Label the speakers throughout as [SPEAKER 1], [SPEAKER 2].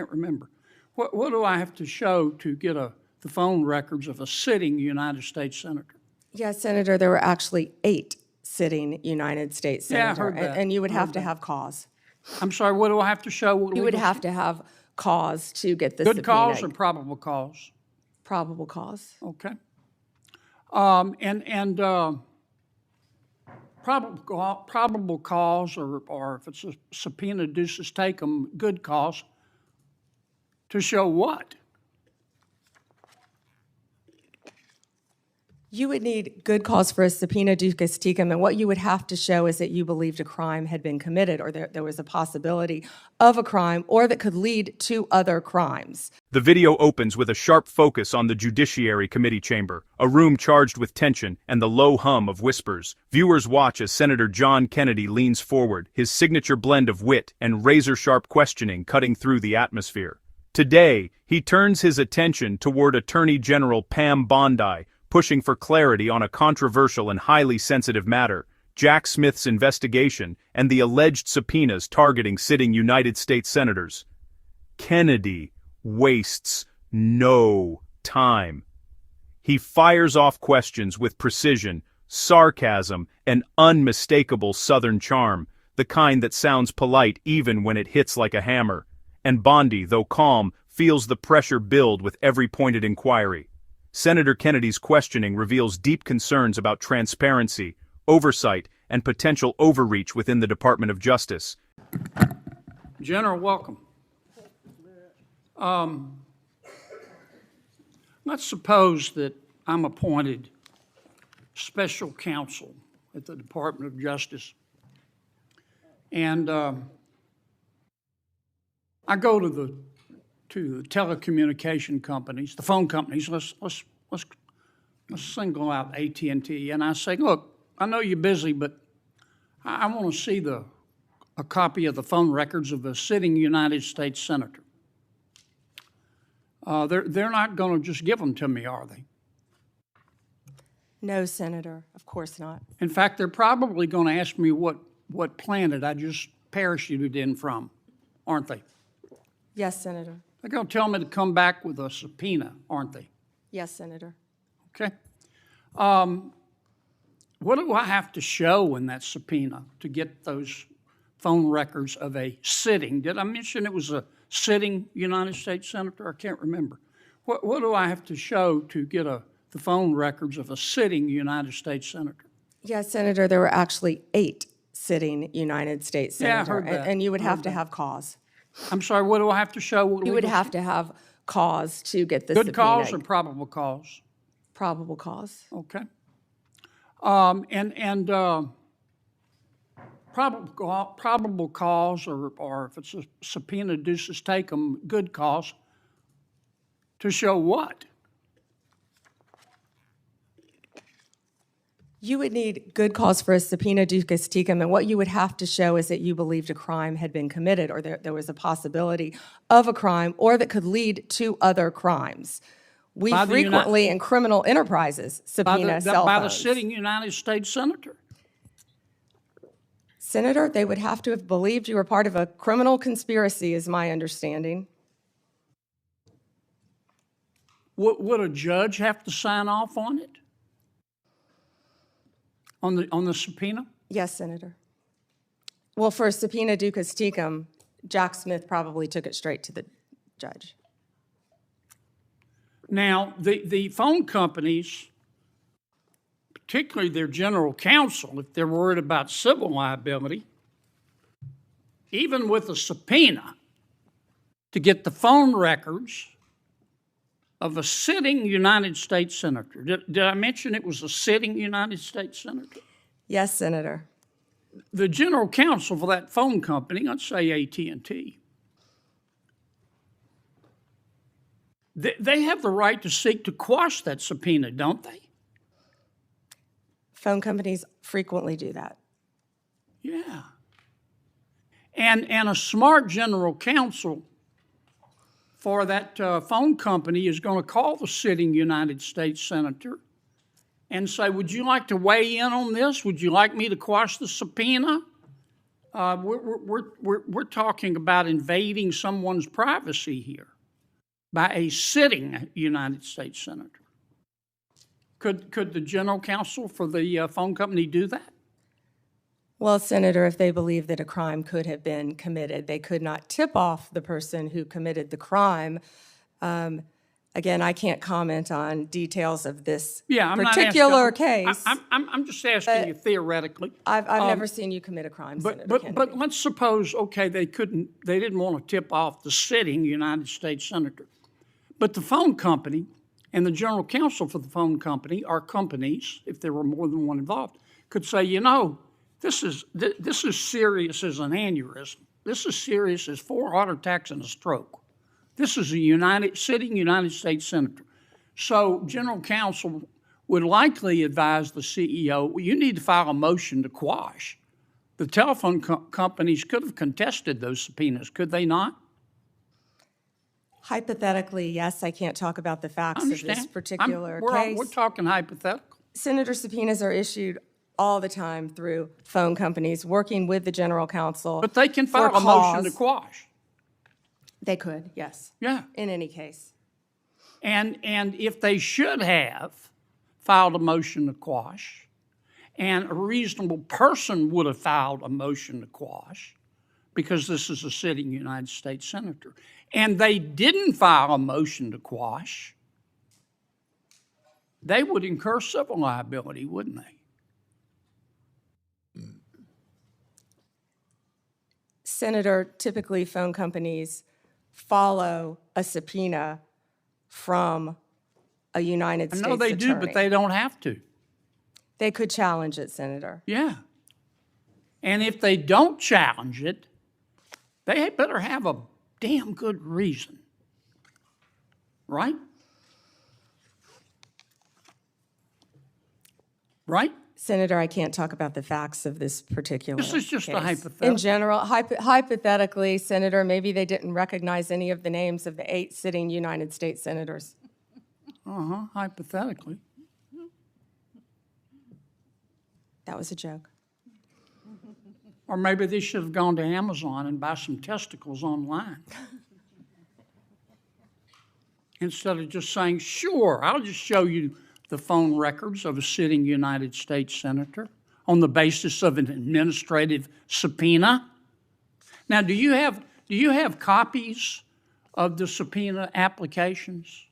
[SPEAKER 1] can't remember. What do I have to show to get the phone records of a sitting United States senator?
[SPEAKER 2] Yes, Senator, there were actually 8 sitting United States
[SPEAKER 1] Yeah, I
[SPEAKER 2] senators.
[SPEAKER 1] heard that.
[SPEAKER 2] And you would have to have cause.
[SPEAKER 1] I'm sorry, what do I have to show?
[SPEAKER 2] You would have to have cause to get the
[SPEAKER 1] Good
[SPEAKER 2] subpoena.
[SPEAKER 1] cause or probable cause?
[SPEAKER 2] Probable cause.
[SPEAKER 1] Okay. Probable cause, or if it's a subpoena deuces take 'em, good cause, to show what?
[SPEAKER 2] You would need good cause for a subpoena ducis tecum, and what you would have to show is that you believed a crime had been committed, or there was a possibility of a crime, or that could lead to other crimes.
[SPEAKER 3] The video opens with a sharp focus on the Judiciary Committee chamber, a room charged with tension and the low hum of whispers. Viewers watch as Senator John Kennedy leans forward, his signature blend of wit and razor-sharp questioning cutting through the atmosphere. Today, he turns his attention toward Attorney General Pam Bondi, pushing for clarity on a controversial and highly sensitive matter, Jack Smith's investigation and the alleged subpoenas targeting sitting United States senators. Kennedy wastes no time. He fires off questions with precision, sarcasm, and unmistakable Southern charm, the kind that sounds polite even when it hits like a hammer. And Bondi, though calm, feels the pressure build with every pointed inquiry. Senator Kennedy's questioning reveals deep concerns about transparency, oversight, and potential overreach within the Department of Justice.
[SPEAKER 1] General, welcome. Let's suppose that I'm appointed special counsel at the Department of Justice, and I go to the telecommunication companies, the phone companies. Let's single out AT&T, and I say, look, I know you're busy, but I want to see a copy of the phone records of a sitting United States senator. They're not going to just give them to me, are they?
[SPEAKER 2] No, Senator, of course not.
[SPEAKER 1] In fact, they're probably going to ask me what planet I just parachuted in from, aren't they?
[SPEAKER 2] Yes, Senator.
[SPEAKER 1] They're going to tell me to come back with a subpoena, aren't they?
[SPEAKER 2] Yes, Senator.
[SPEAKER 1] Okay. What do I have to show in that subpoena to get those phone records of a sitting? Did I mention it was a sitting United States senator? I can't remember. What do I have to show to get the phone records of a sitting United States senator?
[SPEAKER 2] Yes, Senator, there were actually 8 sitting United States senators.
[SPEAKER 1] Yeah, I heard that.
[SPEAKER 2] And you would have to have cause.
[SPEAKER 1] I'm sorry, what do I have to show?
[SPEAKER 2] You would have to have cause to get the subpoena.
[SPEAKER 1] Good cause or probable cause?
[SPEAKER 2] Probable cause.
[SPEAKER 1] Okay. Probable cause, or if it's a subpoena deuces take 'em, good cause, to show what?
[SPEAKER 2] You would need good cause for a subpoena ducis tecum, and what you would have to show is that you believed a crime had been committed, or there was a possibility of a crime, or that could lead to other crimes. We frequently, in criminal enterprises, subpoena cell phones.
[SPEAKER 1] By the sitting United States senator?
[SPEAKER 2] Senator, they would have to have believed you were part of a criminal conspiracy, is my understanding.
[SPEAKER 1] Would a judge have to sign off on it? On the subpoena?
[SPEAKER 2] Yes, Senator. Well, for a subpoena ducis tecum, Jack Smith probably took it straight to the judge.
[SPEAKER 1] Now, the phone companies, particularly their general counsel, if they're worried about civil liability, even with a subpoena to get the phone records of a sitting United States senator. Did I mention it was a sitting United States senator?
[SPEAKER 2] Yes, Senator.
[SPEAKER 1] The general counsel for that phone company, let's say AT&T, they have the right to seek to quash that subpoena, don't they?
[SPEAKER 2] Phone companies frequently do that.
[SPEAKER 1] Yeah. And a smart general counsel for that phone company is going to call the sitting United States senator and say, would you like to weigh in on this? Would you like me to quash the subpoena? We're talking about invading someone's privacy here by a sitting United States senator. Could the general counsel for the phone company do that?
[SPEAKER 2] Well, Senator, if they believe that a crime could have been committed, they could not tip off the person who committed the crime. Again, I can't comment on details of this particular case.
[SPEAKER 1] I'm just asking you theoretically.
[SPEAKER 2] I've never seen you commit a crime, Senator Kennedy.
[SPEAKER 1] But let's suppose, okay, they didn't want to tip off the sitting United States senator. But the phone company and the general counsel for the phone company, or companies, if there were more than one involved, could say, you know, this is serious as an aneurysm. This is serious as 4 heart attacks and a stroke. This is a sitting United States senator. So general counsel would likely advise the CEO, well, you need to file a motion to quash. The telephone companies could have contested those subpoenas, could they not?
[SPEAKER 2] Hypothetically, yes. I can't talk about the facts of this particular case.
[SPEAKER 1] We're talking hypothetical.
[SPEAKER 2] Senator, subpoenas are issued all the time through phone companies working with the general counsel.
[SPEAKER 1] But they can file a motion to quash.
[SPEAKER 2] They could, yes.
[SPEAKER 1] Yeah.
[SPEAKER 2] In any case.
[SPEAKER 1] And if they should have filed a motion to quash, and a reasonable person would have filed a motion to quash, because this is a sitting United States senator, and they didn't file a motion to quash, they would incur civil liability, wouldn't they?
[SPEAKER 2] Senator, typically phone companies follow a subpoena from a United States attorney.
[SPEAKER 1] I know they do, but they don't have to.
[SPEAKER 2] They could challenge it, Senator.
[SPEAKER 1] Yeah. And if they don't challenge it, they better have a damn good reason. Right? Right?
[SPEAKER 2] Senator, I can't talk about the facts of this particular
[SPEAKER 1] This is just
[SPEAKER 2] case.
[SPEAKER 1] a hypothetical.
[SPEAKER 2] In general, hypothetically, Senator, maybe they didn't recognize any of the names of the 8 sitting United States senators.
[SPEAKER 1] Hypothetically.
[SPEAKER 2] That was a joke.
[SPEAKER 1] Or maybe they should have gone to Amazon and buy some testicles online. Instead of just saying, sure, I'll just show you the phone records of a sitting United States senator on the basis of an administrative subpoena. Now, do you have copies of the subpoena applications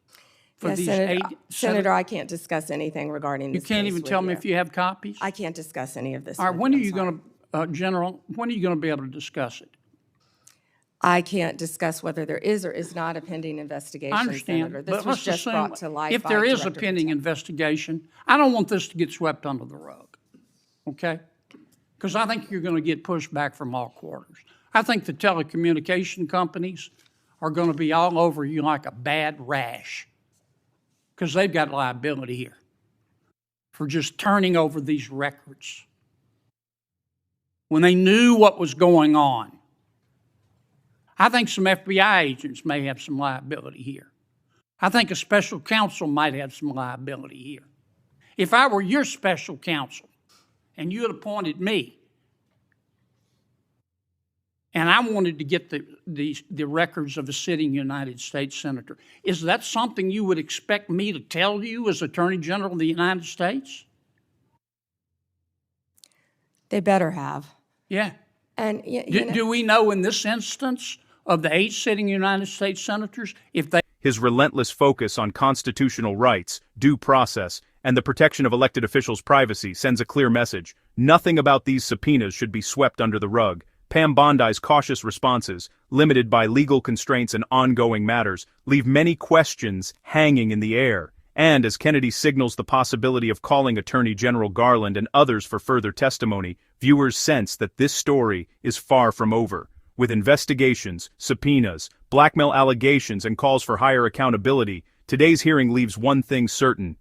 [SPEAKER 1] for these
[SPEAKER 2] Senator,
[SPEAKER 1] 8?
[SPEAKER 2] Senator, I can't discuss anything regarding this.
[SPEAKER 1] You can't even tell me if you have copies?
[SPEAKER 2] I can't discuss any of this.
[SPEAKER 1] All right, when are you going to, General, when are you going to be able to discuss it?
[SPEAKER 2] I can't discuss whether there is or is not a pending investigation,
[SPEAKER 1] I understand,
[SPEAKER 2] Senator. This
[SPEAKER 1] but
[SPEAKER 2] was
[SPEAKER 1] let's
[SPEAKER 2] just
[SPEAKER 1] assume
[SPEAKER 2] brought to light
[SPEAKER 1] if
[SPEAKER 2] by
[SPEAKER 1] there is a
[SPEAKER 2] Director
[SPEAKER 1] pending
[SPEAKER 2] Patel.
[SPEAKER 1] investigation, I don't want this to get swept under the rug, okay? Because I think you're going to get pushback from all quarters. I think the telecommunication companies are going to be all over you like a bad rash because they've got liability here for just turning over these records when they knew what was going on. I think some FBI agents may have some liability here. I think a special counsel might have some liability here. If I were your special counsel and you had appointed me and I wanted to get the records of a sitting United States senator, is that something you would expect me to tell you as Attorney General of the United States?
[SPEAKER 2] They better have.
[SPEAKER 1] Yeah.
[SPEAKER 2] And
[SPEAKER 3] Do we know in this instance of the 8 sitting United States senators, if they... His relentless focus on constitutional rights, due process, and the protection of elected officials' privacy sends a clear message. Nothing about these subpoenas should be swept under the rug. Pam Bondi's cautious responses, limited by legal constraints and ongoing matters, leave many questions hanging in the air. And as Kennedy signals the possibility of calling Attorney General Garland and others for further testimony, viewers sense that this story is far from over. With investigations, subpoenas, blackmail allegations, and calls for higher accountability, today's hearing leaves one thing certain: